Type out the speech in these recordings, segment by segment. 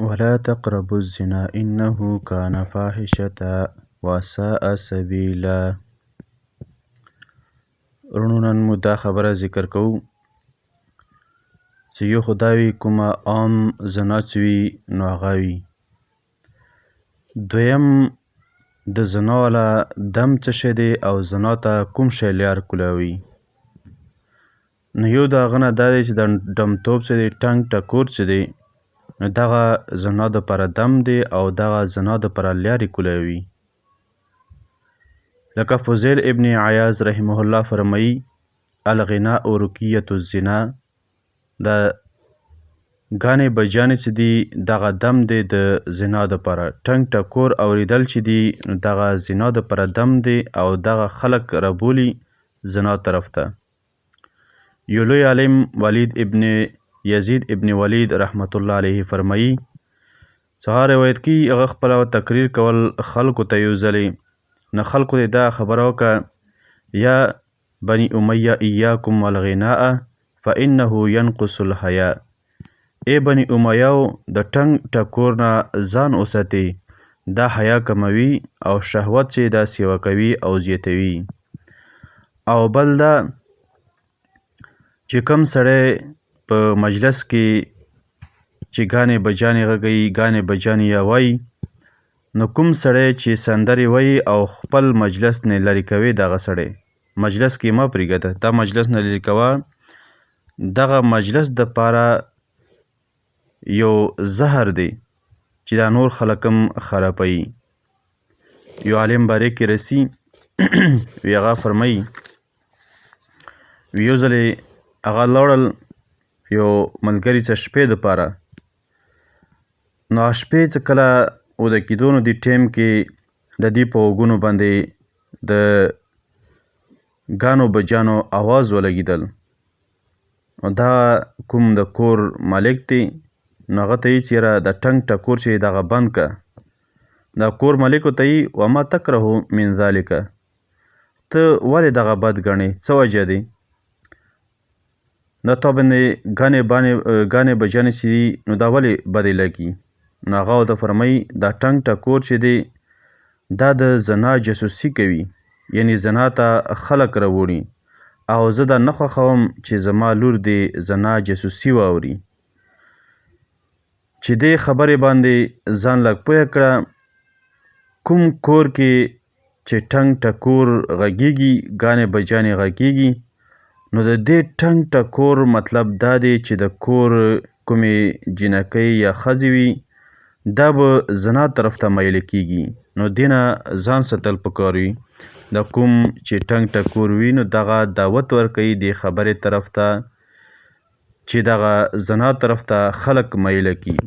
ولا تقربوا الزنا إنه كان فاحشة وساء سبيلا. ورونو نن مو دا خبره ذکر کوو چې یو خو دا وي کومه عام زنا چې وي نو هغه وي. دویم د زنا والا دم څه شی دی او زنا ته کوم شی لار کولاوي. نو یو د هغه نه دا دی چې د ډمتوب چې دی ټنګ ټکور چې دی نو دغه زنا دپاره دم دی او دغه زنا دپاره لارې کولاوي. لکه فضیل ابن عیاض رحمه الله فرمایي الغناء رقیة الزنا، د ګانې بجانې چې دي دغه دم دی د زنا دپاره. ټنګ ټکور اورېدل چې دي نو دغه زنا دپاره دم دی او دغه خلک رابولي زنا طرف ته. یو لوی عالم ولید ابن یزید ابن ولید رحمت الله علیه فرمایي څه روایت کی هغه خپله تقریر کول خلکو ته یو ځلې نه خلکو ته دا خبره وکړه یا بني امیه ایاکم والغناء فانه ینقص الحیا. ای بني امیهو د ټنګ ټکور نه ځان وساتئ، دا حیا کموي او شهوت چې دا سیوه کوي او زیاتوي. او بل دا چې کوم سړی په مجلس کې چې ګانې بجانې غږوي ګانې بجانې یا وایي نو کوم سړی چې سندرې وایي او خپل مجلس نه لرې کوي دغه سړی مجلس کې مه پرېږده، دا مجلس نه لرې کوه. دغه مجلس دپاره یو زهر دی چې دا نور خلک هم خرابوي. یو عالم باره کې رسي وی هغه فرمایي یو ځلې هغه لاړل یو ملګري څه شپې دپاره. نو شپې څه کله اوده کېدو نو دې ټایم کې د دې په غوږونو باندې د ګانو بجانو آواز ولګېدل. نو دا کوم د کور مالک دی نو هغه ته یې چې یاره د ټنګ ټکور چې دغه بند که. دا کور مالکو ته یې وما تکرهو من ذلک، ته ولې دغه بد ګڼې، څه وجه دی؟ دا تا باندې ګانې بجانې چې دي نو دا ولې بدې لګي؟ نو هغه ورته فرمایي دا ټنګ ټکور چې دی دا د زنا جاسوسي کوي، یعنی زنا ته خلک راوړي او زه دا نه خوښوم چې زما لور دې زنا جاسوسي واوري. چې دې خبرې باندې ځان لږ پوه کړه. کوم کور کې چې ټنګ ټکور غږیږي ګانې بجانې غږیږي نو د دې ټنګ ټکور مطلب دا دی چې د کور کومې جنکۍ یا ښځې وي دا به زنا طرف ته میله کېږي. نو دې نه ځان ساتل پکار وي. د کوم چې ټنګ ټکور وي نو دغه دعوت ورکوي دې خبرې طرف ته چې دغه زنا طرف ته خلک میله کړي.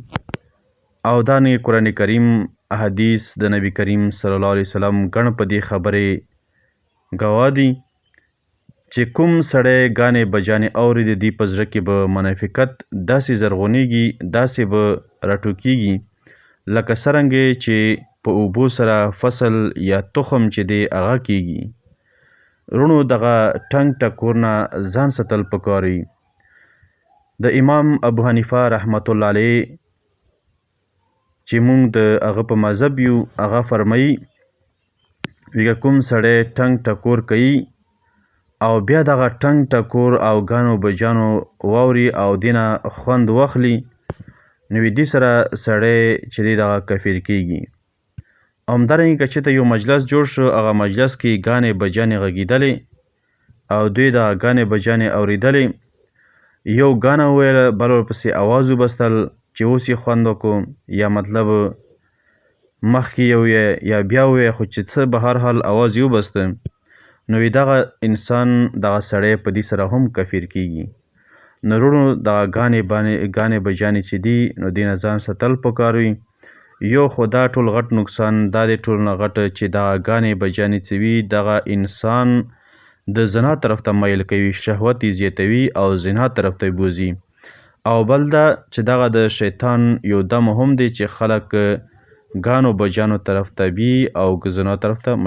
او دا نه قرآن کریم حدیث د نبی کریم صلی الله علیه وسلم ګڼ په دې خبرې ګواه دي چې کوم سړی ګانې بجانې اوري د دې په زړه کې به منافقت داسې زرغونېږي داسې به راټوکېږي لکه څرنګې چې په اوبو سره فصل یا تخم چې دی هغه کېږي. رونو دغه ټنګ ټکور نه ځان ساتل پکار وي. د امام ابو حنیفه رحمت الله علیه چې مونږ د هغه په مذهب یو هغه فرمایي ویګه کوم سړی ټنګ ټکور کوي او بیا دغه ټنګ ټکور او ګانو بجانو واوري او دې نه خوند واخلي نو دې سره سړی چې دی دغه کفر کېږي. همدارنګه که چېرته یو مجلس جوړ شو هغه مجلس کې ګانې بجانې غږېدلې او دوی دغه ګانې بجانې اورېدلې یو ګانه وویله بل ورپسې اواز وبستل چې اوس یې خوند وکړو یا مطلب مخکې یې وویه یا بیا وویه خو چې څه به هر حال اواز یې وبسته نو دغه انسان دغه سړی په دې سره هم کفر کېږي. نو وروڼو دغه ګانې بجانې چې دي نو دې نه ځان ساتل پکار وي. یو خو دا ټول غټ نقصان دا دی ټول نه غټ چې دغه ګانې بجانې چې وي دغه انسان د زنا طرف ته میل کوي، شهوت یې زیاتوي او زنا طرف ته بوځي. او بل دا چې دغه د شیطان یو دم هم دی چې خلک ګانو بجانو طرف ته بي او زنا طرف ته